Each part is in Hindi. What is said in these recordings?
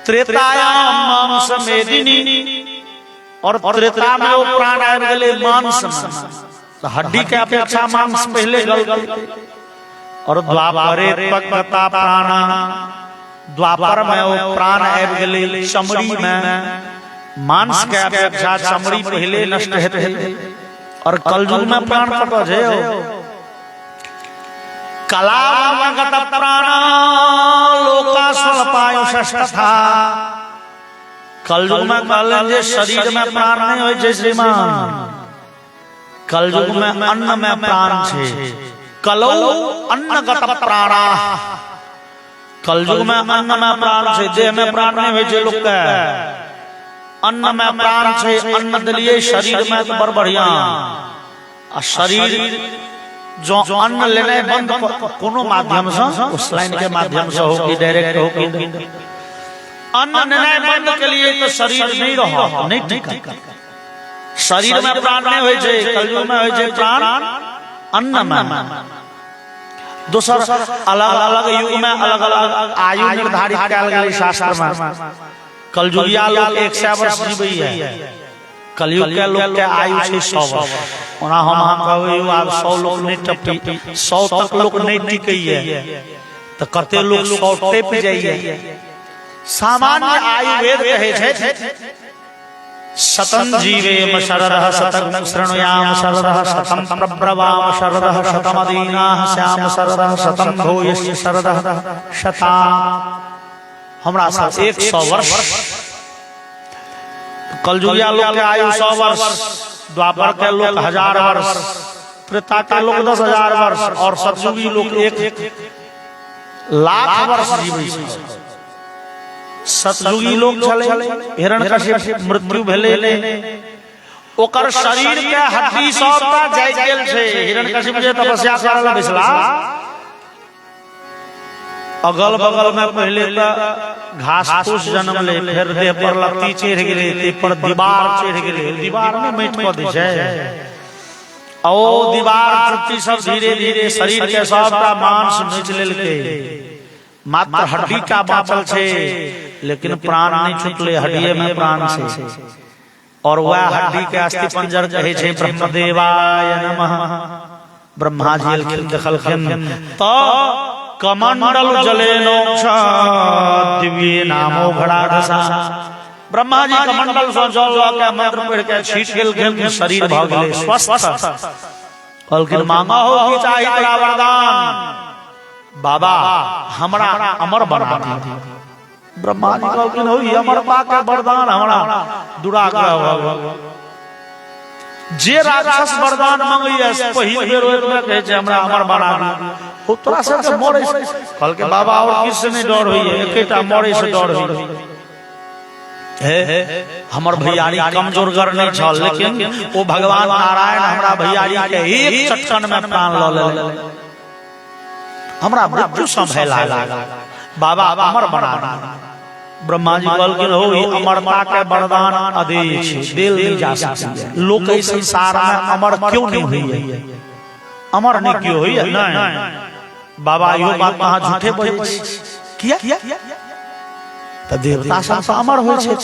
त्रेतायाम मांस मेदिनी और त्रेता में वो प्राण आए गले मांस में, तो हड्डी के अपेक्षा मांस पहले गल और द्वापरे त्वग्गता प्राणा, द्वापर में वो प्राण आए गले चमड़ी में, मांस के अपेक्षा चमड़ी पहले नष्ट होते और कलयुग में प्राण कटो जे कलावगत प्राण लोका स्वल्पायुषस्तथा। कलयुग में कहलन जे शरीर में प्राण नहीं होय छै श्रीमान, कलयुग में अन्न में प्राण छे। कलौ अन्नगत प्राणा, कलयुग में अन्न में प्राण छे, देह में प्राण नहीं होय छै लोक के, अन्न में प्राण छे। अन्न दलिए शरीर में तो बड़ बढ़िया, शरीर जो अन्न लेने बंद कोनो माध्यम से, उस लाइन के माध्यम से हो कि डायरेक्ट हो कि अन्न लेने बंद के लिए तो शरीर नहीं रहो, नहीं ठीक। शरीर में प्राण नहीं होय छै, कलयुग में होय छै प्राण अन्न में। दूसर अलग अलग युग में अलग अलग आयु निर्धारित कयल गेल शास्त्र में। कलयुगिया लोग 100 वर्ष जीवै है, कलयुग के लोग के आयु छै 100 वर्ष। ओना हम कहबै आब 100 लोग नहीं टपी, 100 तक लोग नहीं टिकैए, तो कते लोग 100 टप जाइए। सामान्य आयु वेद कहे छै शतं जीवेम शरदः शतं शृणुयाम शरदः शतं प्रब्रवाम शरदः शतमदीनाः श्याम शरदः शतं भूयश्च शरदः शताम्। हमरा साथ 100 वर्ष, कलयुगिया लोग के आयु 100 वर्ष, द्वापर के लोग 1000 वर्ष, त्रेता के लोग 10,000 वर्ष और सतयुगी लोग 1,00,000 वर्ष जीवै छै। सतयुगी लोग चले हिरण्यकशिप मृत्यु भेले, ओकर शरीर के हड्डी सबटा जाय गेल छै। हिरण्यकशिप जे तपस्या करला बिसला, अगल बगल में पहले तो घास फूस जन्म ले, फिर देह पर लत्ती चढ़ गेले, देह पर दीवार चढ़ गेले, दीवार में माटि क दै छै, ओ दीवार टूटी सब धीरे धीरे शरीर के सबटा मांस नोच लेलकै, मात्र हड्डी का बाँचल छे, लेकिन प्राण नहीं छूटले, हड्डिये में प्राण छे। और वह हड्डी के अस्थि पंजर कहे छे ब्रह्मदेवाय नमः। ब्रह्मा जी अलखिन देखलखिन तो कमंडल जलेनोक्ष दिव्य नामो घड़ाघसा। ब्रह्मा जी कमंडल से जल के मंत्र पढ़ के छीट गेलखिन, शरीर भ गेलै स्वस्थ। कहलखिन मांगा हो कि चाही तोरा वरदान, बाबा हमरा अमर बना दी। ब्रह्मा जी कहलखिन हो अमरता के वरदान हमरा दुराग्रह हो, जे राक्षस वरदान मांगैए पहिल बेर ओकरा कहे छै हमरा अमर बना दी, ओ तोरा से के मरे। कहलके बाबा और किससे नहीं डर होइए, एकेटा मरे से डर होइए। हे हमर भैयारी कमजोर गर नहीं छल, लेकिन ओ भगवान नारायण हमरा भैयारी के एक चट्टन में प्राण ल लेले, हमरा मृत्यु संभला लागल, बाबा अमर बना दी। ब्रह्मा जी कहलखिन हो अमरता के वरदान अधिक छै, देल नहीं जा सकता। लोक इस संसार में अमर क्यों नहीं हुई, अमर नहीं क्यों हुई? नहीं बाबा, यो बात कहाँ झूठे बोले किया तो देवता सब अमर हो छै,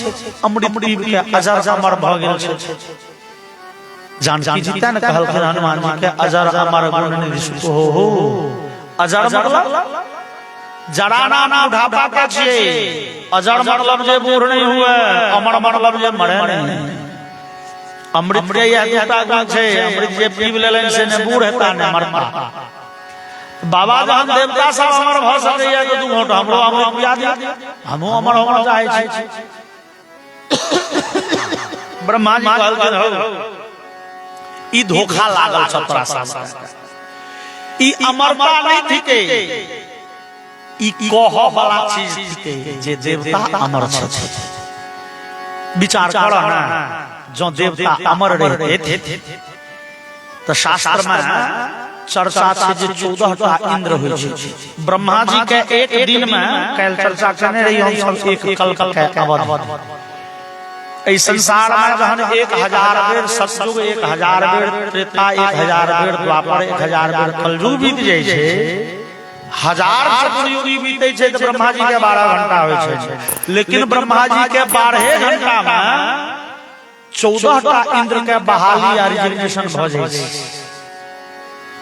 अमृत के अजर अमर भ गेल छै। जानकी जी ने कहलखिन हनुमान जी के अजर अमर गुण निधि सुख हो। अजर मतलब जराना बुढ़ापा का छिए, अजर मतलब जे बूढ़ नहीं हुए, अमर मतलब जे मरे नहीं। अमृत के यह दूटा गुण छै, अमृत जे पीब लेलन से ने बूढ़ हेता ने मरता। बाबा जहन देवता सब अमर भ सकैया तो तू घोट हमरो अमर पिया दे, हमहु अमर होना चाहे छी। ब्रह्मा जी कहलखिन हो ई धोखा लागल छ तोरा साथ, ई अमरता नहीं थिके, ई कह वाला चीज थिके जे देवता अमर छ। विचार कर ना, जो देवता अमर रहते तो शास्त्र में चर्चा छै जे 14 टा इंद्र होय छै। ब्रह्मा जी के एक दिन में कैल चर्चा करने रही हम सब, एक कल्प के अवधि। इस संसार में जहन 1000 बेर सतयुग, 1000 बेर त्रेता, 1000 बेर द्वापर, 1000 बेर कलयुग बीत जाय छै, हजार चतुर्युगी बीते छे तो ब्रह्मा जी के 12 घंटा होय छे, लेकिन ब्रह्मा जी के 12 घंटा में 14 टा इंद्र के बहाली आ रिजिग्नेशन भ जाय छै।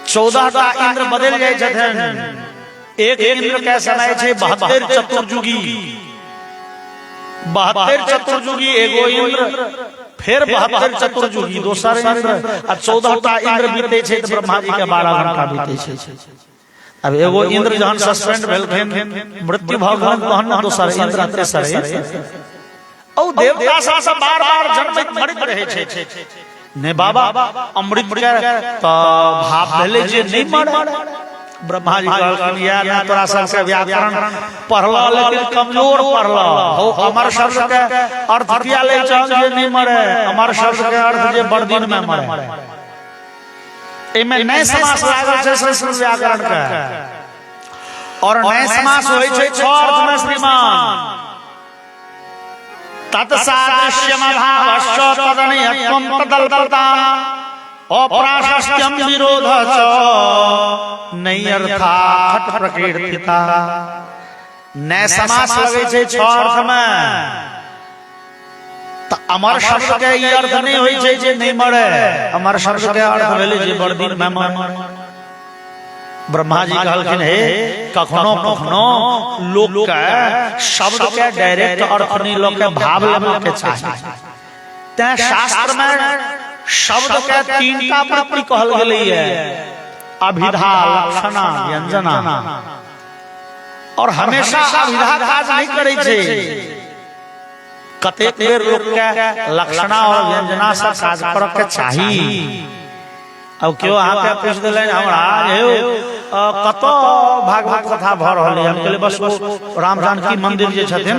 14 टा इंद्र बदल जाय छथिन। एक इंद्र के समय छे 72 चतुर्युगी, 72 चतुर्युगी एगो इंद्र, फिर 72 चतुर्युगी दोसर इंद्र, आ 14 टा इंद्र बीते छे तो ब्रह्मा जी के 12 घंटा बीते छे। अब एगो इंद्र जहन सस्पेंड भेलखिन, मृत्यु भ गेलनि, तहन दोसर इंद्र, तेसर इंद्र, औ देवता सब बार-बार जन्मैत मरैत रहै छै। ने बाबा अमृत के त भाव भेलै जे नहीं मरे। ब्रह्मा जी कहलखिन यार ना तोरा सबके व्याकरण पढ़ला लेकिन कमजोर पढ़ला हो। अमर शब्द के अर्थ किया ले चल जे नहीं मरे, अमर शब्द के अर्थ जे बड़ दिन में मरे। एमे नए समास लागल छै संस्कृत व्याकरण के, और नए समास होय छै 6 अर्थ में श्रीमान। तत्सादृश्यमभावश्च तदनियत्वं तदल्पता अप्राशस्त्यं विरोधः च नैयर्था खट प्रकीर्तिता। नए समास लगे छै 6 अर्थ में। त अमर शब्द के ई अर्थ नहीं होय छै जे नहीं मरे, अमर शब्द के अर्थ भेलै जे बड़ दिन में मरे। ब्रह्मा जी कहलखिन हे कखनो कखनो लोक के शब्द के डायरेक्ट अर्थ नहीं, लोक के भाव लेवे के चाहिए। ते शास्त्र में शब्द के 3 टा प्रति कहल गेलै है, अभिधा, लक्षणा, व्यंजना। और हमेशा अभिधा काज नहीं करे छै। कतेक बेर लोक के लक्षणा और व्यंजना से काज करऽ के चाहिए। अब क्यों आके पूछ दिले हमरा कतो भागवत कथा भ रहल है, हम कहले बस वो राम जानकी मंदिर जे छथिन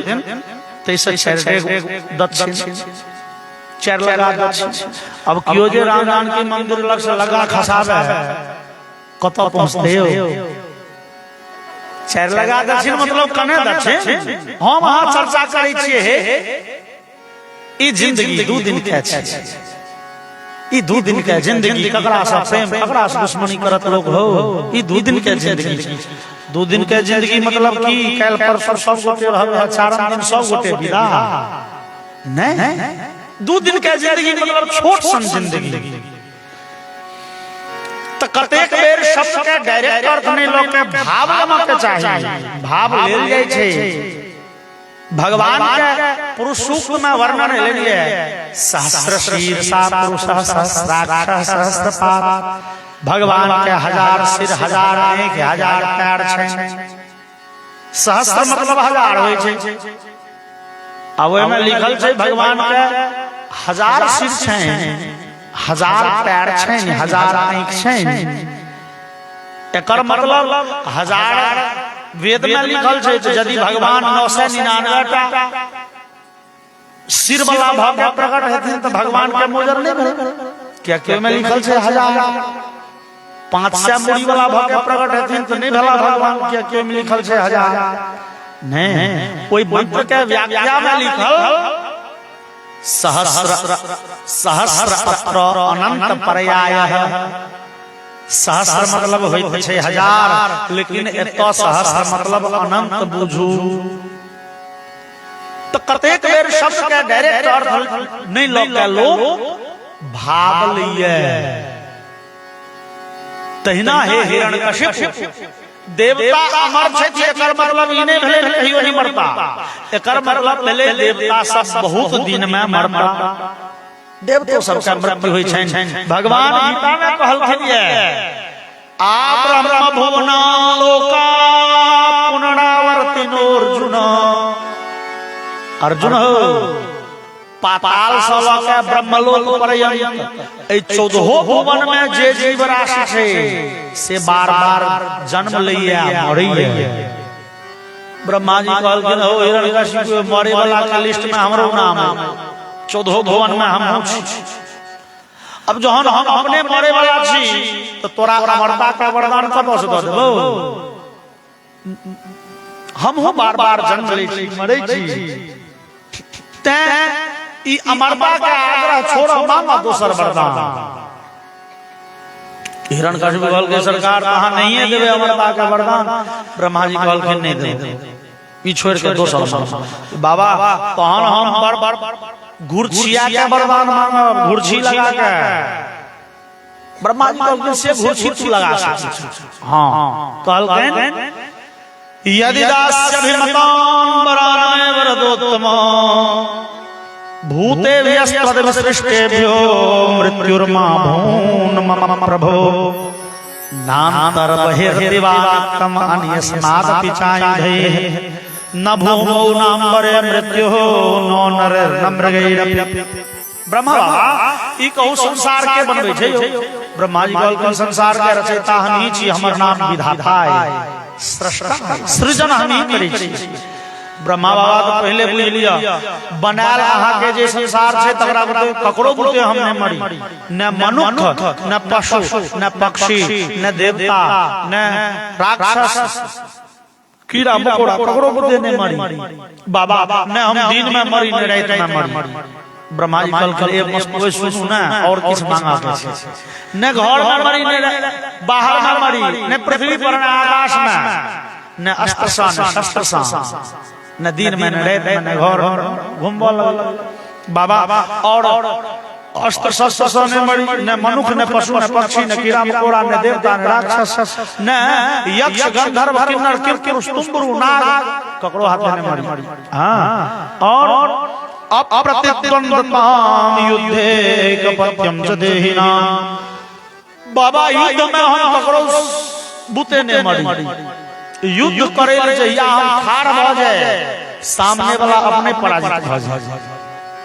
तैसे 4 दक्षिण 4 लगा दक्षिण। अब क्यों जे राम जानकी मंदिर लग से लगा खसाबे कतो पहुंचते हो। 4 लगा दक्षिण मतलब कने दक्षिण। हम अहाँ चर्चा करै छियै ई जिंदगी 2 दिन के छै। ई 2 दिन के जिंदगी ककरा से प्रेम ककरा से दुश्मनी करत लोग हो। ई 2 दिन के जिंदगी, 2 दिन के जिंदगी मतलब की काल परसों सब गोटे रहबे, 4 दिन सब गोटे विदा नहीं। 2 दिन के जिंदगी मतलब छोट सन जिंदगी। त कतेक बेर शब्द के डायरेक्ट अर्थ नहीं, लोग के भाव लेवा के चाहिए। भाव लेल जाय छै। भगवान के पुरुष सूक्त में वर्णन लेलिए सहस्र शीर्षा पुरुषः सहस्राक्ष सहस्रपाद। भगवान के 1000 सिर 1000 आंख 1000 पैर छै। सहस्र मतलब 1000 होय छै। अब ओय में लिखल छै भगवान के 1000 सिर छै, 1000 पैर छै, 1000 आंख छै। एकर मतलब 1000 वेद में लिखल छै। यदि भगवान 999 टा सिर वाला भाव में प्रकट हेथिन तो भगवान के मोजर नहीं भेल। क्या क्यों में लिखल छै 1000 500 मुड़ी वाला भाव में प्रकट हेथिन तो नहीं भेला भगवान। क्या क्यों में लिखल छै 1000 नहीं। कोई मंत्र के व्याख्या में लिखल सहस्र सहस्र अनंत पर्यायः। सहस्र मतलब होइत छै 1000, लेकिन एतो सहस्र मतलब अनंत बुझू। तो कतेक बेर शब्द के डायरेक्ट अर्थ नहीं लोग के लोग भाव लिए। तहिना हे हिरण्यकशिपु देवता अमर छै, एकर मतलब ई नहीं भेलै कहियो नहीं मरता। एकर मतलब भेलै देवता सब बहुत दिन में मरता। देवतो सबका मृत्यु होय छै। भगवान गीता में कहलखिन ये आ ब्रह्म भुवना लोका पुनरावर्तिनो अर्जुन। अर्जुन हो पाताल से लके ब्रह्मलोक पर्यंत 14 भुवन में जे जीव राशि छै से बार-बार जन्म लइया मरैया। ब्रह्मा जी कहलखिन हो हिरण्यकशिपु मरे वाला के लिस्ट में हमरो नाम है। 14 भुवन में हम छी। अब जहन हम अपने मरे वाला छी तो तोरा अमरता का वरदान कतौ से द देबो। हम हो बार-बार जन्म लै छी मरै छी। ते ई अमरता का आग्रह छोड़ो, मांगो दोसर वरदान। हिरण्यकशिपु कहल के सरकार कहाँ नहीं है देवे अमरता का वरदान। ब्रह्मा जी कहल के नहीं देवे, ई छोड़ के दोसर बाबा तहन हम बर घुरछिया के वरदान मांगब, घुरछी लगा के। ब्रह्मा जी कहल के से घुरछी तू लगा सकत। हां कहल के यदि दास्यभिमतान वरानय वरदोत्तम भूते व्यस्तदविसृष्टेभ्यो मृत्युर्मा भून् मम प्रभो नान्तर बहिर्दिवाक्तम अन्यस्मादपि चायुधैः न भूमौ नाम्बरे मृत्युः नो नरैर्न मृगैरपि। ब्रह्मा ई कहू संसार के बनबै छै। ब्रह्मा जी कहल संसार के रचयिता हमही छी, हमर नाम विधाता है, सृष्टा सृजन हमही करै छी। ब्रह्मा बाबा तो पहले बुझ लिया बनाल अहाँ के जे संसार छै तकरा बुते ककरो बुते हम नहीं मरी, न मनुष्य न पशु न पक्षी न देवता न राक्षस कीड़ा मकोड़ा ककरो बुते नहीं मरी बाबा, न हम दिन में मरी न रात में मरी। ब्रह्मा जी कल एक मस्त सुनू ना और किछ मांगा के न घर में मरी न बाहर में मरी, न पृथ्वी पर न आकाश में, न अस्त्र सा न शस्त्र सा, न दिन में न रात में न घर घूमबा लगल बाबा। और अस्त्र शस्त्र से न मरी, न मनुष्य न पशु न पक्षी न कीड़ा मकोड़ा न देवता न राक्षस न यक्ष गंधर्व किन्नर किरकिर स्तुम्बरु नाग ककरो हाथ में न मरी। हां और अप्रतिद्वंद्वताम युद्धे कपत्यम च देहिना बाबा युद्ध में हम ककरो बुते न मरी। युद्ध करे जहिया हम ठाड़ भ जाए सामने वाला अपने पराजित भ जाए,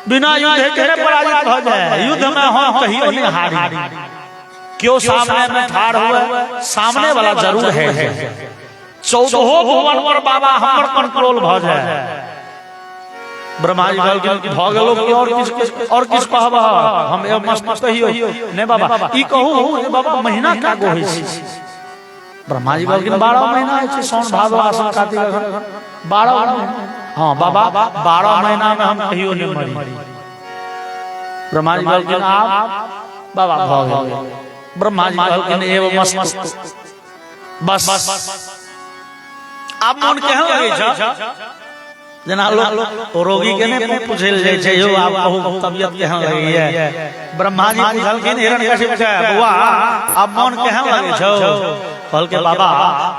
बिना युद्ध के पराजित भ जाए। युद्ध में हम कहियो नहीं हारी, क्यों सामने में ठाड़ हुए सामने वाला जरूर है। 14 भुवन पर बाबा हमर कंट्रोल भ जाए। ब्रह्मा जी भ गेलो और किस कहबा हम मस्त कहियो ने बाबा ई कहू ए बाबा महीना का गो होई छै। ब्रह्मा जी कहलखिन 12 महीना है, साउन भादो आश्विन कार्तिक अगहन 12 महीना। हाँ बाबा 12 महीना में हम कहियो नहीं मरी। ब्रह्मा जी कहलखिन आप बाबा भ गेल। ब्रह्मा जी कहलखिन एव मस्त बस आप मन केहन लगै छ जना लोग रोगी के ने पूछल जाय छै यो आप कहू तबियत केहन लगै है। ब्रह्मा जी पूछलखिन हिरण्यकशिपु के बुआ आप मन केहन लगै छौ। कहल के बाबा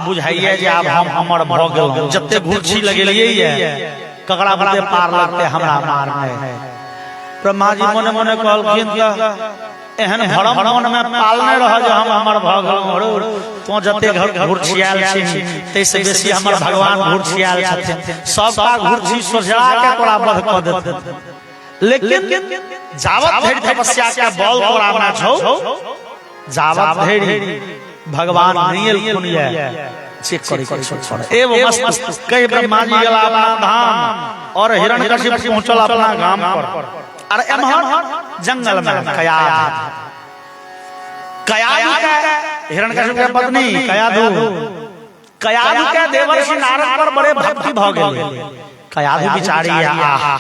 बुझाइए जे आब हम हमर भ गेलौ, जत्ते घुरछी लगेलिए ये ककरा बते पार लगते हमरा मार में। ब्रह्मा जी मने मने कहलखिन त एहन भरम मन में पालने रह जे हम हमर भ गेलौ। तो जत्ते घर घुरछियाल छी तै से बेसी हमर भगवान घुरछियाल छथिन, सबका घुरछी सोझा के तोरा बध क देत। लेकिन जावत धरि तपस्या के बल तोरा में छौ, जावत धरि भगवान नियल खुनिया चेक करे के एव मस्त कह ब्रह्मा जी गेला अपना धाम और हिरण्यकशिपु पहुंचल अपना गांव पर। और एमहर जंगल में कयाधु के हिरण्यकशिपु के पत्नी कयाधु के देवर्षि नारद पर बड़े भक्ति भ गेल। कयाधु बिचारी आहा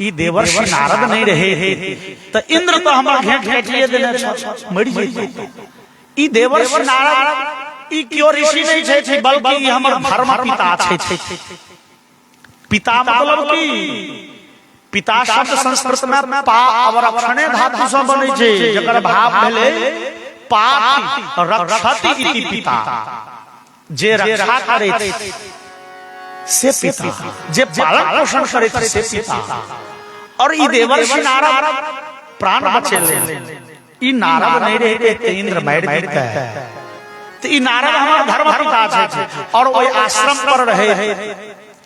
ई देवर्षि नारद नहीं रहे त इंद्र तो हमर घेट घेटिए देने छ मरि जइते। ई देवर्षि नारद ई क्यों ऋषि नहीं छै बल्कि हमर धर्म पिता छै। पिता मतलब की पिता शब्द संस्कृत में पा अवरक्षणे धातु से बनै छै, जकर भाव भेलै पाति रक्षति इति पिता, जे रक्षा करैत से पिता, जे पालन पोषण करैत से पिता। और ई देवर्षि नारद प्राण बचेले, ई नारद नहीं रहते त इंद्र मारि देता है। तो ई नारद हमारा धर्म पिता छै और ओइ आश्रम पर रहे।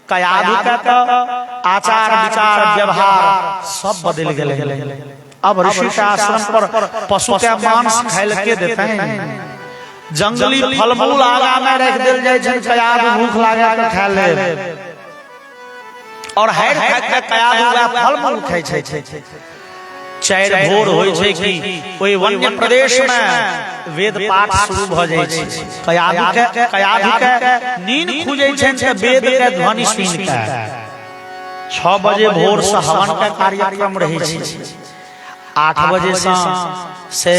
कयाधु का तो आचार विचार व्यवहार सब बदल गए। अब ऋषि के आश्रम पर पशु के मांस खाइल के देते हैं, जंगली फल मूल आगा में रख देल जाय छै। कयाधु भूख लागे त खा ले और हैर खा के कयाधु फल मूल खाइ छै। चार भोर होय छै कि ओइ वन्य प्रदेश में वेद पाठ शुरू भ जाय छै। कयाधु के नींद खुजै छै त वेद के ध्वनि सुनि के 6 बजे भोर से हवन का कार्यक्रम रहै छै। 8 बजे से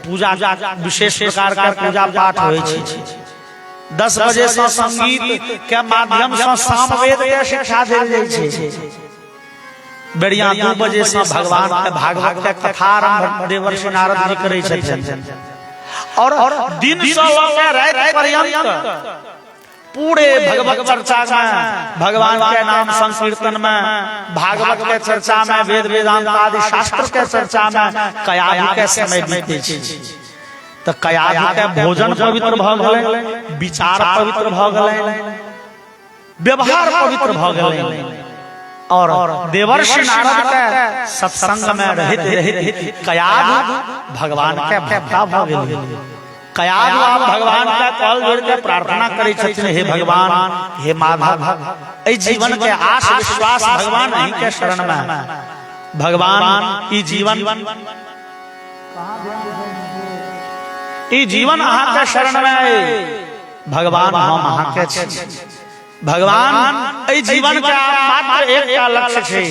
पूजा विशेष प्रकार का पूजा पाठ होइ छै। 10 बजे से संगीत के माध्यम से सामवेद के शिक्षा देल जाइ छै। बेरिया 2 बजे से भगवान के भागवत के कथा आरंभ देवर्षि नारद जी करै छथिन और दिन से लेकर रात पर्यंत पूरे भगवत चर्चा में, भगवान के नाम संकीर्तन में, भागवत के चर्चा में, वेद वेदांत आदि शास्त्र के चर्चा में कयादि के समय बीते छै। तो कयादि के भोजन पवित्र भ गेलै, विचार पवित्र भ गेलै, व्यवहार पवित्र भ गेलै और देवर्षि नारद के सत्संग में रहित कयादि भगवान के भक्ता भ गेलै। कयादि भगवान का कॉल जोड़ के प्रार्थना करे छथिन, हे भगवान, हे माधव, ए जीवन के आस विश्वास भगवान अहीं के शरण में। भगवान ई जीवन अहाँ के शरण में है। भगवान हम अहाँ के छी। भगवान ए जीवन के मात्र एकटा लक्ष्य छै,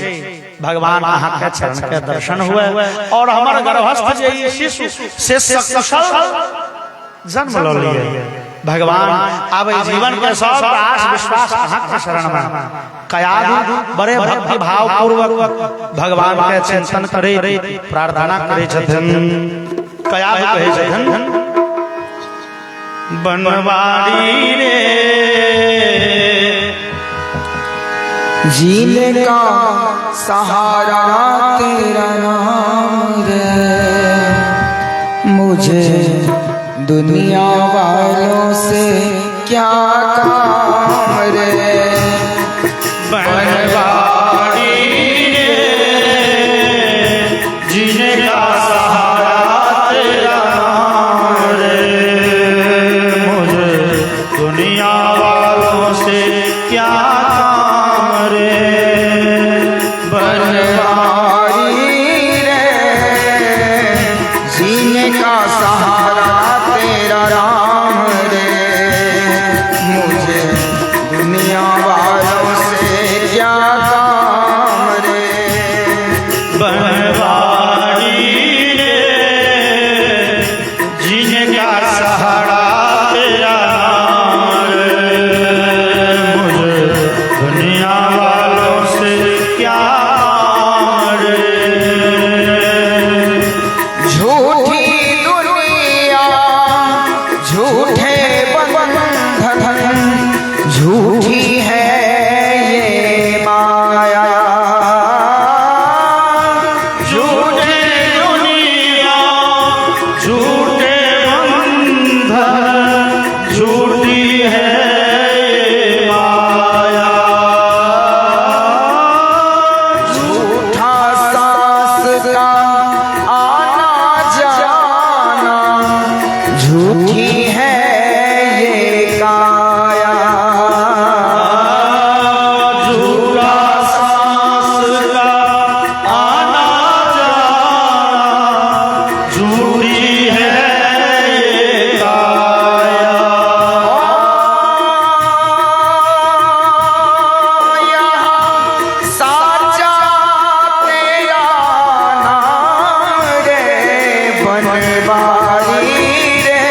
भगवान अहाँ के चरण के दर्शन हुए और हमर गर्भस्थ जे शिशु से सकुशल जन्म लो लिए। भगवान अब जीवन के सब आस विश्वास अहाँ के शरण में। कयादि बड़े भक्ति भाव पूर्वक भगवान के चिंतन करे, प्रार्थना करे छथिन। कयादि कहे छथिन, बनवारी रे जीने का सहारा तेरा नाम रे, मुझे दुनिया वालों से क्या काम रे। बनवारी रे जीने का सहारा तेरा नाम रे, मुझे दुनिया वालों से क्या काम रे। बनवारी रे जीने का सहारा तेरा राम रे, मुझे दुनिया वालों से क्या काम रे। बनवारी रे जीने का सहारा तेरा नाम रे, मुझे दुनिया वालों से क्या काम रे। झूठी दुनिया झूठे बंधन, झूठी है ये माया। झूठे दुनिया झूठे बंधन, झूठी है ये माया। झूठा सांस का आना जाना, झूठी है ये काया। झूठा सांस का आना जाना, झूठी है ये काया। यहाँ साचा तेरा नाम रे, बनवारी रे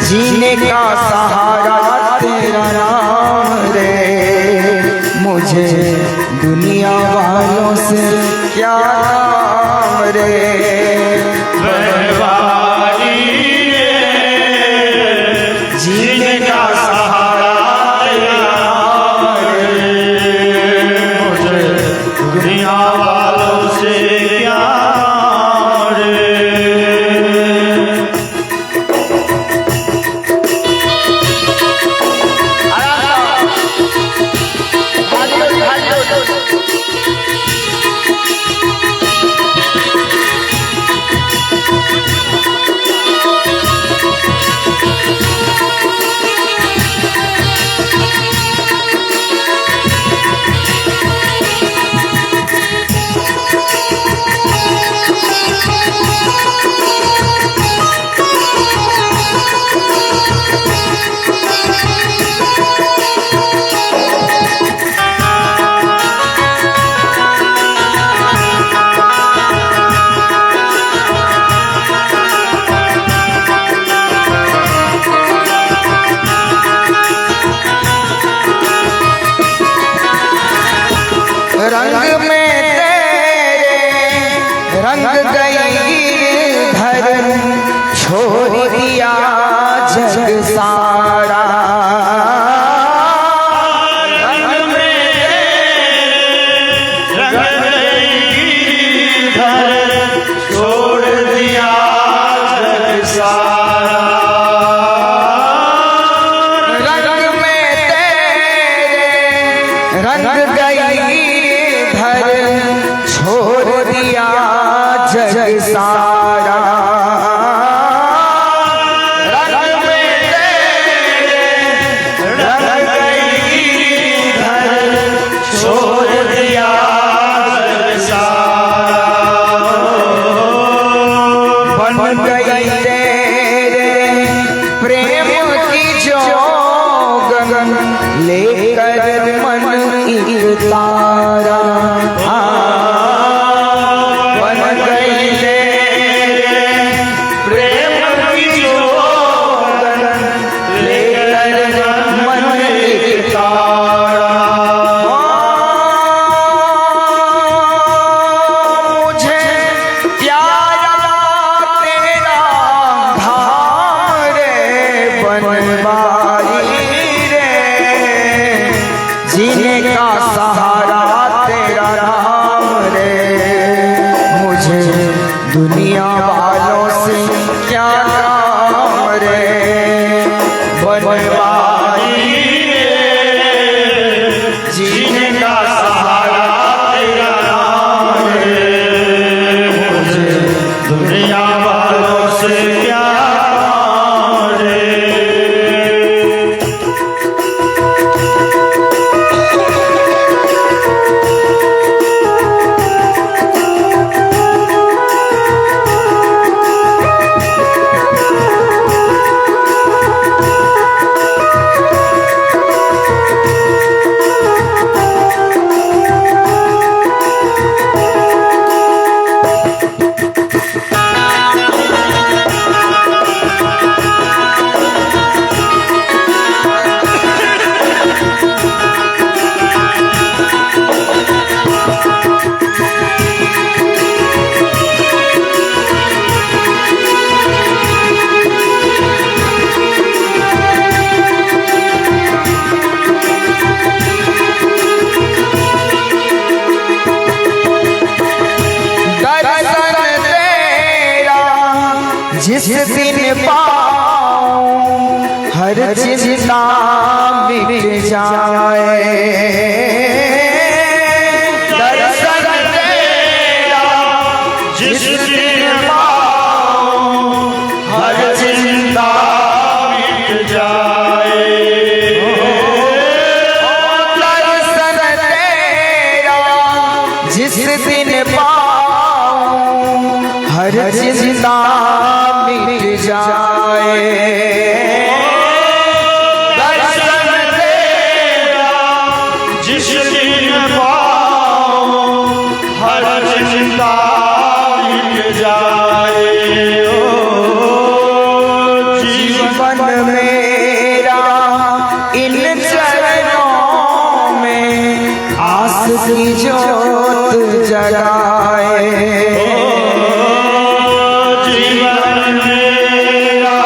जीने का सहारा तेरा नाम रे, मुझे दुनिया वालों से क्या काम रे। बनवारी रे जीने का सहारा तेरा नाम रे, मुझे दुनिया वालों से क्या रे। रंग में तेरे रंग गई घर छोड़ दिया जग सारा। रंग में रंग गई घर छोड़ दिया जग सारा। रंग में तेरे रंग गई घर छोड़ दिया जग सारा। रंग में तेरे रंग गई घर छोड़ दिया जग सारा। बन गई तेरे प्रेम की जोगन लेकर मन एक तारा। बन गई तेरे प्रेम की जोगन लेकर मन एक तारा। मुझे प्यारा तेरा धारे बनवारी रे। जीने का सहारा तेरा नाम रे। मुझे दुनिया वालों से क्या काम रे। बनवारी रे। जीने का सहारा तेरा नाम रे। मुझे दुनिया वालों से क्या काम रे। दर्शन तेरा जिस दिन पाऊं हर चिंता मिट जाए। दर्शन तेरा जिस दिन पाऊं हर चिंता मिट जाए। दर्शन तेरा जिस दिन पाऊं हर चिंता मिट जाए। दर्शन तेरा जिस दिन पाऊं हर चिंता मिट जाए। जीवन मेरा इन चरणों में आस की जोत जगाए। जीवन मेरा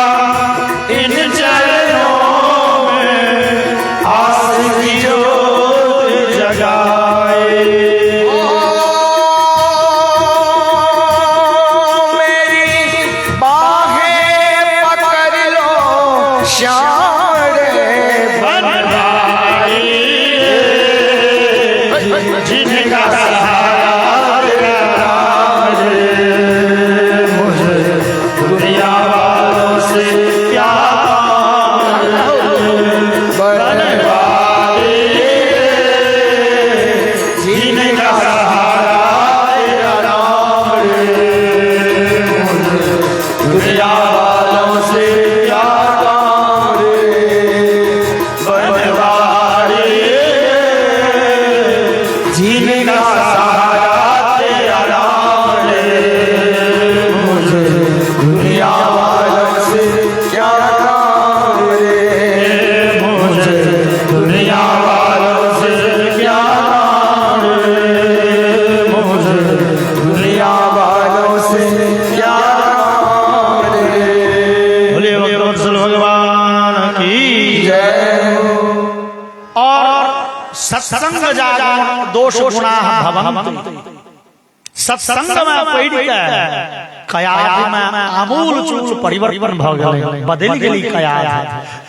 इन चरणों में आस की जोत जगाए। मेरी बाहें पकड़ लो श्याम रे। बनवारी रे। जिनका सहारा तेरा नाम रे। मुझे दुनिया वालों से क्या काम रे। बनवारी रे। जिनका सहारा तेरा नाम रे। मुझे दुनिया वालों से क्या काम रे। बनवारी रे। जीने का सहारा तेरा नाम रे। मुझे दुनिया वालों से क्या काम रे। मुझे दुनिया वालों से क्या काम रे। दोष गुना भवन्ति सत्संग में पढ़ के कयाद में आमूल चूल परिवर्तन भ गेलै, बदल गेली कयाद।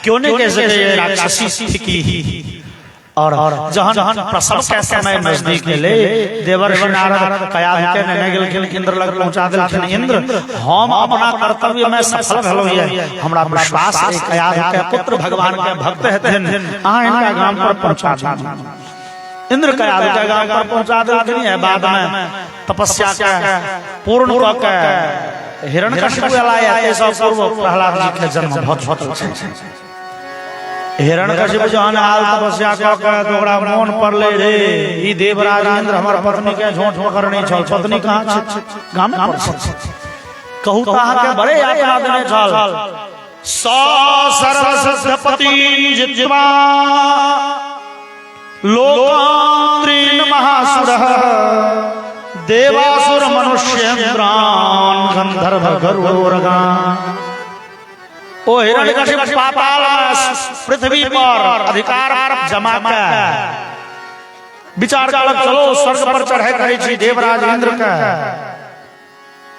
क्यों नहीं कह सके राक्षसी थी। और जहन जहन प्रसव के समय नजदीक ले देवर्षि नारद कयाद के ने गेलखिन इंद्र लग पहुंचा देलखिन। इंद्र हम अपना कर्तव्य में सफल भेलो ये, हमरा विश्वास है कयाद के पुत्र भगवान के भक्त हथिन, अहाँ इनका गांव पर पहुंचा दी। इंद्र कयाद के गांव पर पहुंचा देलखिन है। बाद में तपस्या के पूर्ण क के हिरण्यकशिपु लाया ए सब पूर्व प्रहलाद जी के जन्म बहुत हिरण्यकशिपु जहन आल तपस्या क के तो ओकरा मोन पड़ले रे ई देवराज इंद्र हमर पत्नी के झोंट पकड़नी छल। पत्नी कहां छ? गाम में पड़ कहू कहां के बड़े यात्रा देने छल। सौ सरस्वती जित्वा लोकांत्रीन महासुरः देवासुर मनुष्येन्द्रान् गंधर्व गरुड़गान्। ओ हिरण्यकशिपु पाताल पृथ्वी पर अधिकार जमा के विचार कर चलो स्वर्ग पर चढ़े कहे छी देवराज इंद्र के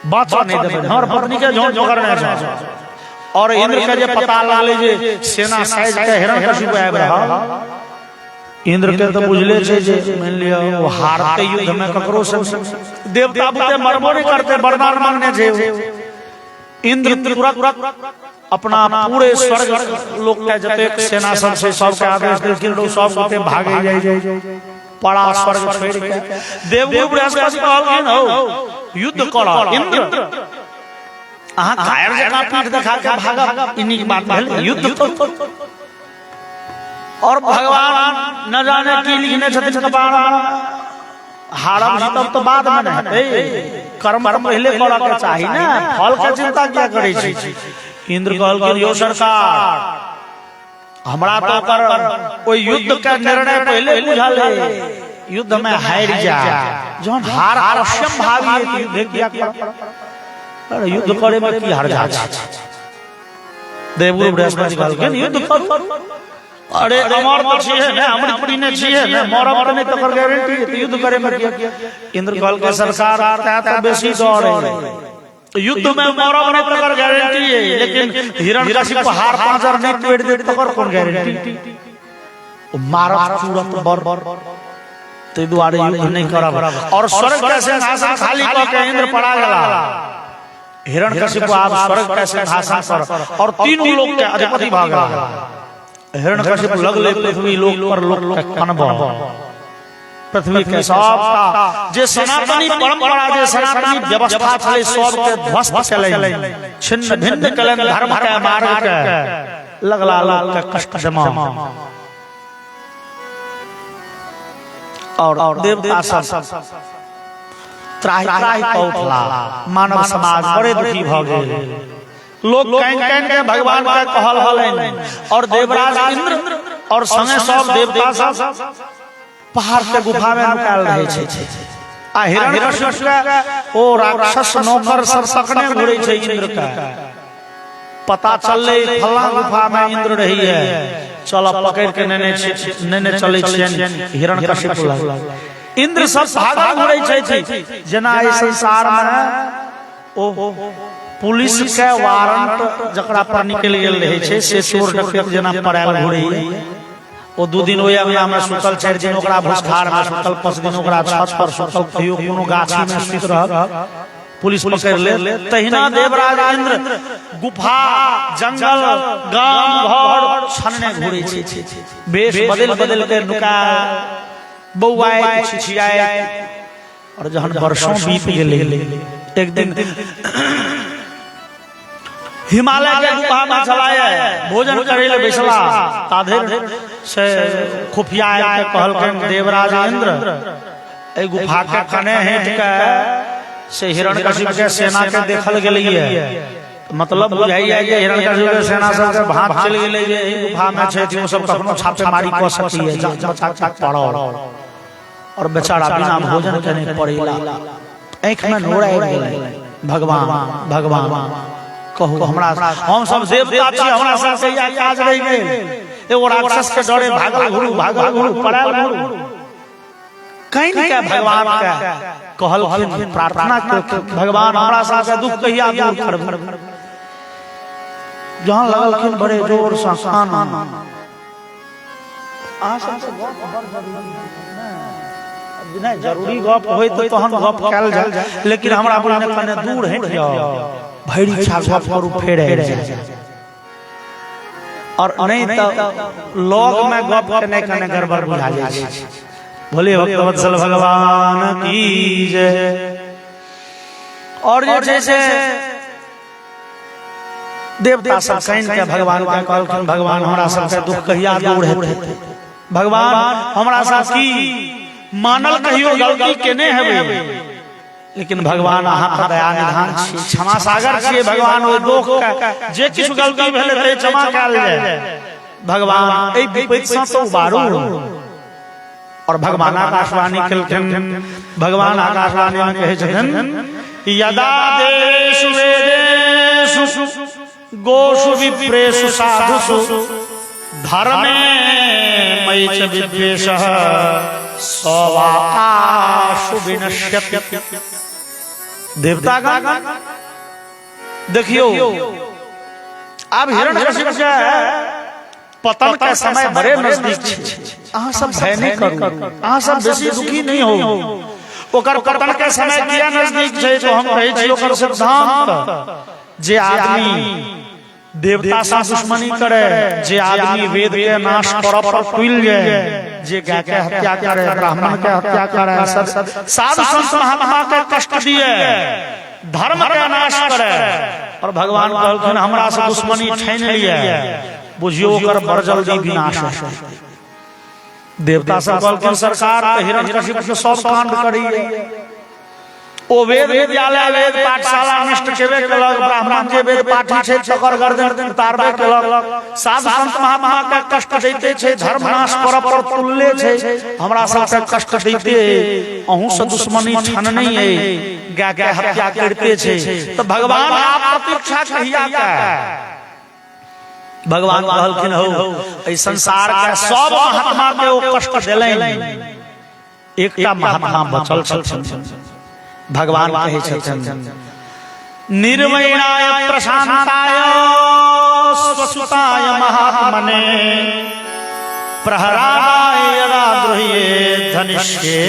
बात नहीं देबे, हमर पत्नी के झोंट पकड़ने छ। और इंद्र के जे पता लाले जे सेना साइज के हिरण्यकशिपु आबि रहा। इंद्र के तो बुझले छे जे मान लियो वो हारते युद्ध में ककरो से देवता बुते मरबो नहीं करते, वरदान मांगने जे। इंद्र तुरंत अपना पूरे स्वर्ग लोक के जते सेना सब से सब के आदेश देलखिन, लोग सब बुते भागे जाय पड़ा स्वर्ग छोड़ के। देवगुरु बृहस्पति कहलखिन हो युद्ध कर। इंद्र अहाँ कायर जका पीठ देखा के भागब, इन्हीं की बात भेल युद्ध तो। और भगवान न जाने की लिखने छथिन कपाड़ हारम जीतब तो बाद में नहीं, कर्म पहले करे के चाही ना, फल के चिंता क्या करे छी। इंद्र कहलखिन यो सरकार हमरा तो कर कोई युद्ध का निर्णय पहले बुझाले, युद्ध में हार जा जहन हार अवश्यम भावी युद्ध किया कर, युद्ध करे में की हार जा। देवगुरु बृहस्पति कहलखिन युद्ध करू। अरे अमर तो छी है ना, अमृत पड़ी ने छी है ना, मरब तो नहीं तो कर गारंटी है, तो युद्ध करे में क्या। इंद्र कहल के सरकार आता तो बेसी डर है, युद्ध में मरब नहीं तो कर गारंटी है, लेकिन हिरण्यकशिपु हार पांजर नहीं तोड़ दे तो कर कौन गारंटी। मारब तुरंत बर ते दुआरे युद्ध नहीं करब। और स्वर्ग के सिंहासन खाली क के इंद्र पड़ा गेला। हिरण्यकशिपु आप स्वर्ग के सिंहासन पर और तीनों लोक के अधिपति भ गेला। हिरण्यकशिपु लगले पृथ्वी लोक पर लोक कनबा, पृथ्वी के सबटा जे सनातनी परंपरा जे सनातनी व्यवस्था छले सब के ध्वस्त केलै, छिन्न भिन्न केलै, धर्म के मार्ग के लगला लोक के कष्ट जमा। और देवता सब त्राहि त्राहि क उठला, मानव समाज बड़े दुखी भ गेल। लोग कैन कैन के भगवान के कहल हलन। और देवराज इंद्र और संगे सब देवता सब पहाड़ के गुफा में निकाल रहे छे। आ हिरण्यकशिपु के ओ राक्षस नौकर सब सकने घुरे छे इंद्र का। पता चलले फला गुफा में इंद्र रही है, चल पकड़ के नेने चले छे हिरण्यकशिपु लग। इंद्र सब भागा घुरे छे जेना इस संसार में ओ पुलिस के वारंट जकरा पर निकल गेल रहे छे से चोर डकैत जना पड़ायल घुरे। ओ 2 दिन ओया में सुतल, 4 दिन ओकरा भूसखार में सुतल, 5 दिन ओकरा छत पर सुतल, कहियो कोनो गाछी में सुत रह, पुलिस पकड़ ले। तहिना देवराज इंद्र गुफा जंगल गांव घर छनने घुरे छे, वेश बदल बदल के नुका बौआए छिछियाए। और जहन वर्षों बीत गेले, एक दिन हिमालय के गुफा में चलाए भोजन करे ले बैसला, ताधर से खुफिया के कहलखिन देवराज इंद्र ए गुफा के कने हेट के से हिरण्यकशिपु के सेना के देखल गेलिए। मतलब बुझाइए जे हिरण्यकशिपु के सेना सब के भाग चल गेले जे ई गुफा में छै, तीनों सब कखनो छापेमारी क सकती है, बचा पड़ल। और बेचारा बिना भोजन केने पड़ेला, आंख में नोर आबि गेलै। भगवान भगवान कहू हमरा, हम सब देवता छी, हमरा से या काज रहि गेल। एगो राक्षस के डरे भागल घुरू पड़ाल घुरू। कहीं क्या भगवान का कहल प्रार्थना के भगवान हमरा साथे दुख कहिया दूर कर जहां लगलखिन बड़े जोर से कान नहीं जरूरी गप होय तो तहन गप कैल जाय लेकिन हमरा बोलने कने दूर हट जाओ भैरी छा गप करू फेरे और नहीं तो लोग में गप करने कने गड़बड़ बुझा जाय बोले भक्तवत्सल भगवान की जय। और ये जैसे देवता सब कहीं के भगवान के कहलखिन भगवान हमरा सबके दुख कहिया दूर हेतै भगवान हमरा साथ की मानल कहियो गलती केने हेबे लेकिन भगवान अहाँ दया निधान छी क्षमा सागर छी भगवान ओ दुख का जे किछ गलती भेले ते क्षमा कैल जाय भगवान ए विपत्ति से तो उबारू। और भगवान आकाशवाणी केलखिन भगवान आकाशवाणी में कहै छथिन यदा देशु वेदेषु गोषु विप्रेषु साधुषु धर्मे मयि च विद्वेषः सवा आशु विनश्यति। देवतागण देखियो अब हिरण्यकशिपु के पतन के समय बड़े नजदीक छै अहाँ सब भय नहीं करू अहाँ सब बेसी दुखी नहीं हो ओकर पतन के समय किया नजदीक छै तो हम कहै छी ओकर सिद्धांत जे आदमी देवता से दुश्मनी करे जे आदमी वेद के नाश करब पर तुल जाए जे गाय के हत्या करे ब्राह्मण के हत्या करे साधु संत महात्मा के कष्ट दिए धर्म के नाश करे और भगवान कहलखिन हमरा से दुश्मनी ठानि लिए बुझियो ओकर बड़ जल्दी विनाश है। देवता सब कहलखिन सरकार हिरण्यकशिपु के सब कांड करिए ओ वेद विद्यालय वेद पाठशाला नष्ट केबे केलक ब्राह्मण जे वेद पाठी छै तकर गर्दन उतारबे केलक साधु संत महात्मा के कष्ट दैते छै धर्म नाश करब पर तुल्ले छै हमरा सबके कष्ट दैते अहू से दुश्मनी ठान नहीं है गाय के हत्या करते छै तो भगवान आप प्रतीक्षा कहिया का भगवान कहलखिन हो ए संसार के सब महात्मा के ओ कष्ट देलैन एकटा महात्मा बचल छथिन भगवान कहे छथिन निर्वैणाय प्रशांताय स्वसुताय महात्मने प्रहराय यदा द्रोह्ये धनिष्ये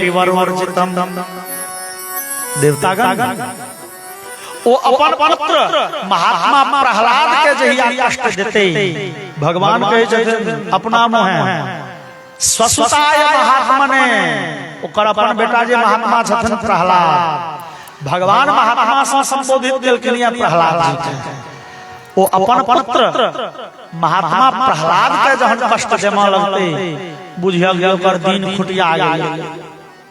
पिवर्वर्जितम। देवतागण ओ अपन पुत्र महात्मा प्रहलाद के जहिया कष्ट देते भगवान कहे छथिन अपना मुँहे स्वसुताय महात्मने ओकर अपन बेटा जे महात्मा छथिन प्रहलाद भगवान महात्मा से संबोधित केलखिन प्रहलाद जी के ओ अपन पुत्र महात्मा प्रहलाद के जहन कष्ट देमा लगते बुझिया गेल ओकर दिन खुटिया गेल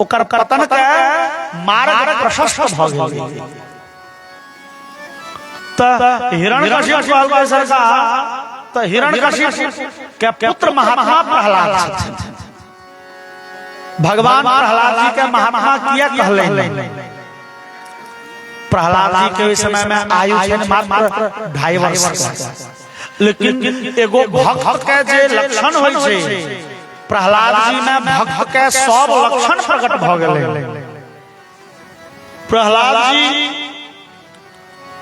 ओकर पतन के मार्ग प्रशस्त भ गेल त हिरण्यकशिपु कहलकै सरकार त हिरण्यकशिपु के पुत्र महात्मा प्रहलाद छथिन भगवान प्रहलाद जी के महात्मा किया कहले प्रहलाद जी के समय में आयु छन मात्र 2.5 वर्ष लेकिन एगो भक्त के जे लक्षण होय छै प्रहलाद जी में भक्त के सब लक्षण प्रकट भ गेलै। प्रहलाद जी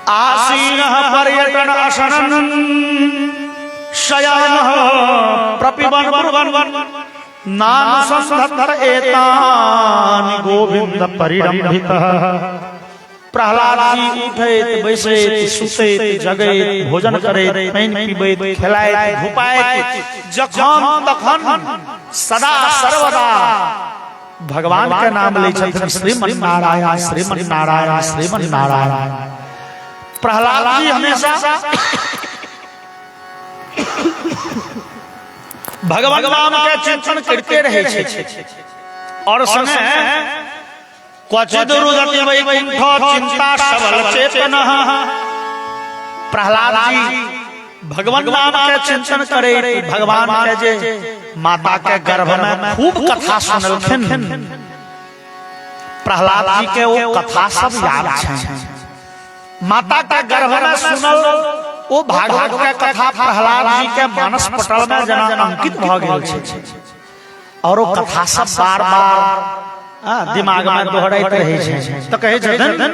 आसीन पर्यटन आसनन शयन प्रपिबन नाम संधर एतानि गोविंद परिरंभितः। प्रहलाद जी उठैत बैसैत सुतैत जगैत भोजन करैत पानि पीबैत खेलाइत धुपाइत जखन तखन सदा सर्वदा भगवान के नाम लै छथिन श्रीमन नारायण श्रीमन नारायण श्रीमन नारायण। प्रहलाद जी हमेशा भगवान के चिंतन करते रहे छे और संगे क्वचिद रुदति वैकुंठ चिंता सबल चेतनः। प्रहलाद जी भगवान नाम के चिंतन करे भगवान के जे माता के गर्भ में खूब कथा सुनलखिन प्रहलाद जी के वो कथा सब याद छै माता के गर्भ में सुनल ओ भागवत के कथा प्रहलाद जी के मानस पटल में जना अंकित भ गेल छै। और वो कथा सब बार बार दिमाग में दोहराइत रहे छै तो कहे छथिन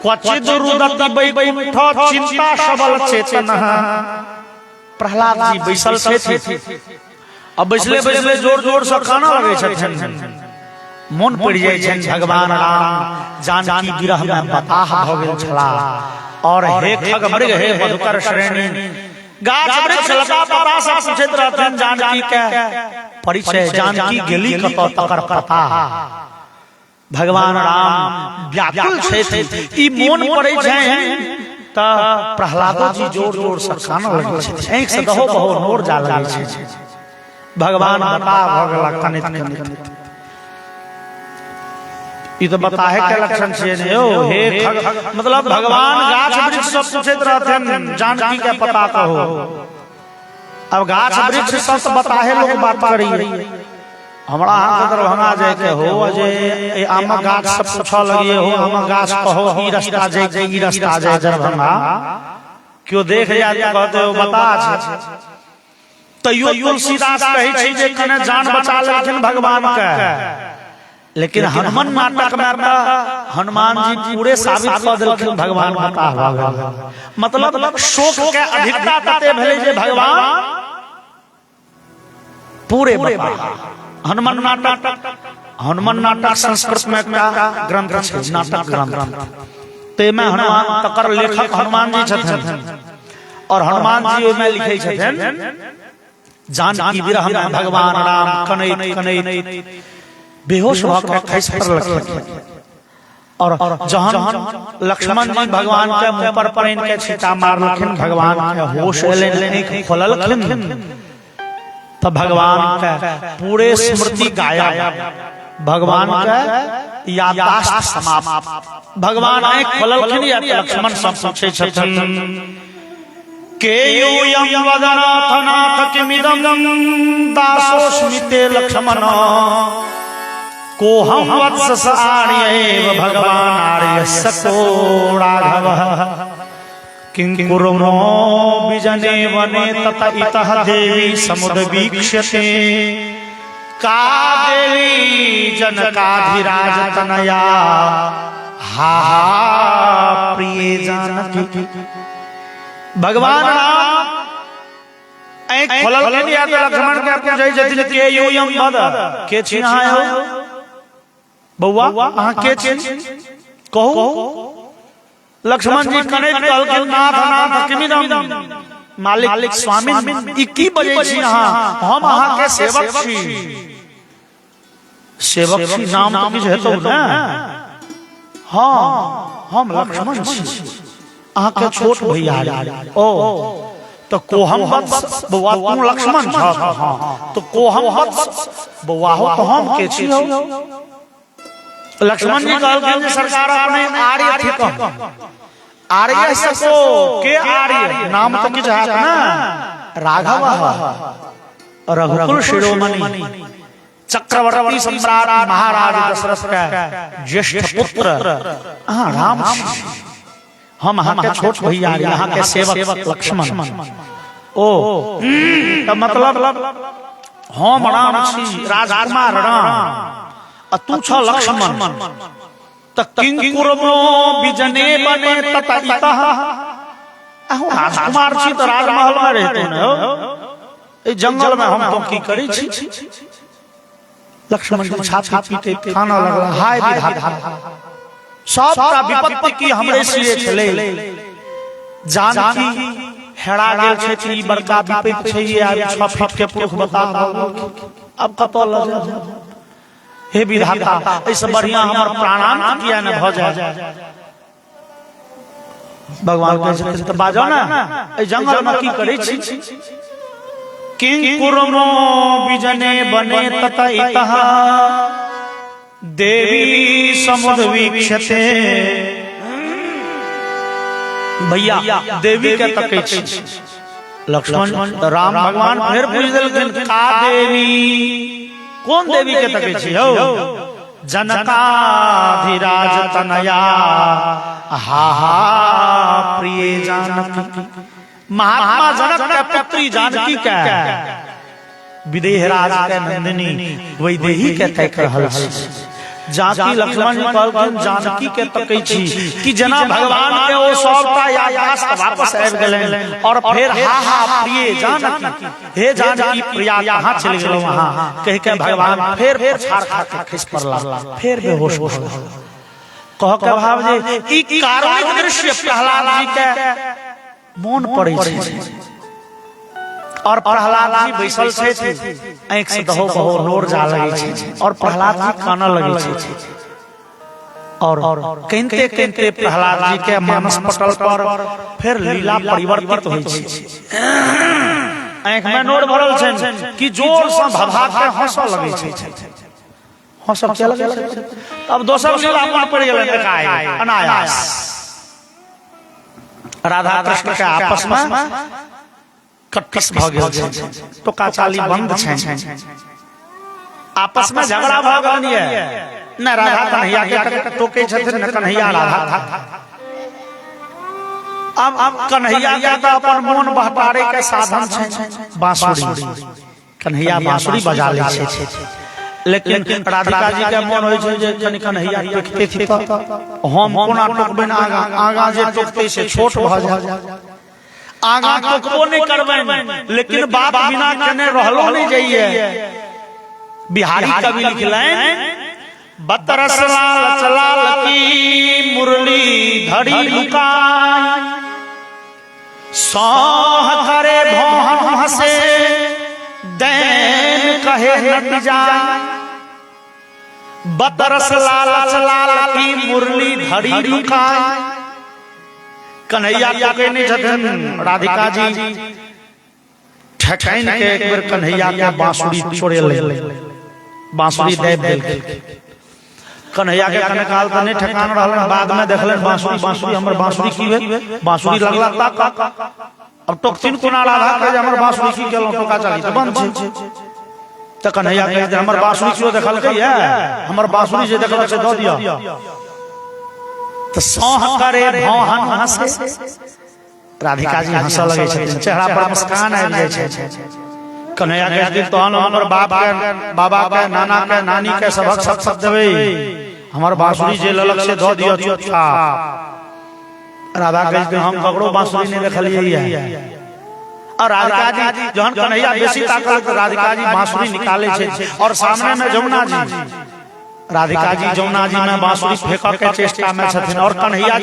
क्वचिद रुदति बैकुंठ चिंता सबल चेतन। प्रहलाद जी बैसल छथि, अब बैसले बैसले जोर जोर से काना लगे छथिन, मन पड़ जाय छनि भगवान राम जानकी विरह में बताह भ गेल छलाह। और हे खग मृग हे मधुकर श्रेणी, गाछ वृक्ष लता पता सब पूछैत रहथिन जानकी के परिचय, जानकी गेली कतौ तकर पता। भगवान राम व्याकुल छथि, ई मोन पड़ै छनि त प्रहलादो जी जोर जोर से कानऽ लगै छथि, आँखि से दहो बहो नोर जा लगै छै। भगवान बता भ गेला कनित कनित, ई तो बताहे के लक्षण छियै ने यौ। हे खग मतलब भगवान गाछ वृक्ष सब पूछैत रहथिन जानकी के पता कहो। अब गाछ वृक्ष सब बताहे लोग बात करी, हमरा अहाँ के दरभंगा जाय के हो जे आम गाछ सब पूछऽ लगिए हो, आम गाछ कहो ई रास्ता जाय ई रास्ता जाय दरभंगा, क्यों देख जाय त कहते हो बता छै। तैयो तुलसीदास कहै छै जे कने जान बचा लेलखिन भगवान के, लेकिन हनुमान नाटक में हनुमान जी पूरे साबित कर देलखिन भगवान बताह भ गेल। मतलब शोक के अधिकता तते भेलै जे भगवान पूरे हनुमान नाटक संस्कृत में एकटा ग्रंथ छै, नाटक ग्रंथ, ते में हनुमान तकर लेखक हनुमान जी छथिन। और हनुमान जी ओहि में लिखै छथिन जानकी विरह में भगवान राम कनैत कनैत बेहोश होकर खसि पड़लखिन। और जहन लक्ष्मण जी भगवान के मुंह पर पानि के छींटा मारलखिन, भगवान के होश एलनि, आँखि खोललखिन, तब भगवान के पूरे स्मृति गायब, भगवान के याददाश्त समाप्त। भगवान आँखि खोललखिन या लक्ष्मण सब पूछै छथिन के यूयं वदनाथ नाथ किमिदं दासोऽस्मि ते लक्ष्मण, को हम वत्स आर्यैव भगवान आर्यस्य को राघवः, किं कुर्मो विजने वने तत इतः देवी समुद्वीक्ष्यते, का देवी जनकाधिराज तनया हा प्रिय जानकी। भगवान राम आँखि खोललखिन या त लक्ष्मण के पूछै छथिन के यूयं वद, के छी अहाँ हो बौआ, अहाँ के छी कहू। लक्ष्मण जी कनैत कहलखिन नाथ नाथ किमिदं, मालिक स्वामी ई की बजै छी अहाँ, हम अहाँ के सेवक छी। सेवक छी नाम तो किछ हेतौ ने, हाँ हम लक्ष्मण छी, अहाँ के छोट भैया ओ तो कोहम वत्स बौआ तू लक्ष्मण छ, हाँ तो कोहम वत्स बौआ हो तो हम के छी हो। लक्ष्मण जी कहलखिन सरकार अपने आर्य थे कह, आर्य सको के आर्य नाम तो किछ है ना, राघव रघुकुल शिरोमणि चक्रवर्ती सम्राट महाराज दशरथ का ज्येष्ठ पुत्र हाँ राम, हम अहाँ के छोट भैया यहाँ के सेवक लक्ष्मण। ओ मतलब हम राम छी, राजकुमार राम, तू छ लक्ष्मण, त किं कुर्मो विजने बने तत इतः, राजकुमार छी तो राजमहल में रहते न, जंगल में हम तो की करी छी। लक्ष्मण जी छाती पीटे खाना लगला, हाय विधाता सबटा विपत्ति की हमरे सिरे छले, जानकी हेरा गेल छै, ई बड़का विपत्ति छै, ये आब 6 फीट के पुरुष बता अब कतौ ल जा। हे विधाता ऐसे बढ़िया हमर प्राणांत किया न भ जाए। भगवान कहै त बाजो ना, ए जंगल में की करै छी, किं कुर्मो विजने बने तत इतः देवी समुद्वीक्ष्यते। भैया देवी के तकै छी। लक्ष्मण राम भगवान फिर पूछ देलखिन का देवी, कौन देवी के तकै छी हो। जनकाधिराज तनया हा प्रिय जानकी, महात्मा जनक के पुत्री जानकी के विदेह राज के नंदिनी वैदेही के तय रहल छी। जाकी लक्ष्मण जी कहलखिन जानकी के तकै छी कि जना भगवान के ओ सबटा याददाश्त वापस आबि गेलनि और फिर हा हा प्रिय जानकी, हे जानकी प्रिया कहां चलि गेलौ वहां कह के भगवान फिर पछाड़ खा के खिस पड़ला, फिर बेहोश हो गेल। कह के भाव जे ई कारुणिक दृश्य प्रहलाद जी के मोन पड़ै छै और प्रहलाद जी बैसल छै, आंख से दहो बहो नोर जा लगे छै और प्रहलाद जी काना लगे छै और कहिते कहिते प्रहलाद जी के मानस पटल पर फिर लीला परिवर्तित होइ छै। आंख में नोर भरल छै कि जोर से भभा के हंसऽ लगे छै, हंसऽ के लगे छै। अब दोसर लीला अपन पड़ गेलै एकाएक अनायास। राधा कृष्ण के आपस में कटकस भ गेल छै, टोका चाली बंद छै, आपस में झगड़ा भ गेल ये न राधा कन्हैया के टोके छथिन न कन्हैया राधा। अब कन्हैया के तो अपन मोन बहटारे के साधन छै बांसुरी, कन्हैया बांसुरी बजा लै छै, लेकिन राधिका जी के मन होय छै जे कनि कन्हैया टोकते थी त हम कोना टोकबैन, आगा जे टोकते से छोट भ जाय, आगा टोकबो नहीं करबैन, लेकिन बाप बिना केने रहलो नहीं जाइए। बिहारी कवि लिखलैन बतरस लाल लाल की मुरली धड़ी लुकाई, सौह करे भौहन हसे दैन कहे नट जाए। बतरस लाल लाल की मुरली धड़ी लुकाई, कन्हैया को कहने छथिन राधिका जी ठठाइन के एक बेर कन्हैया के बांसुरी छोड़े ले, बांसुरी देव देल। कन्हैया के कने काल त नहीं ठकान रहलन, बाद में देखलन बांसुरी हमर बांसुरी की भेल, बांसुरी लगला ताक। अब टोकथिन कोना राधा के हमर बांसुरी की केलो, टोका चाली त बंद छै। त कन्हैया के हमर बांसुरी क्यों देखल के है, हमर बांसुरी जे देखल से द दिया। तो सौह करे भौहन हंसे, राधिका जी हंसऽ लगे छथिन, चेहरा पर मुस्कान आबि जाय छै। कन्हैया के दिन तहन हमर बाप के बाबा के नाना के नानी के सबक सब देबै, हमर बांसुरी जे ललक से द दियो चुपचाप। राधा के हम ककरो बांसुरी नहीं देखलिए है। और राधिका जी जहन कन्हैया बेसी ताकत तो राधिका जी बांसुरी निकाले छै और सामने में जमुना जी, राधिका जी जमुना जी में बांसुरी फेंक के चेष्टा में छथिन और कन्हैया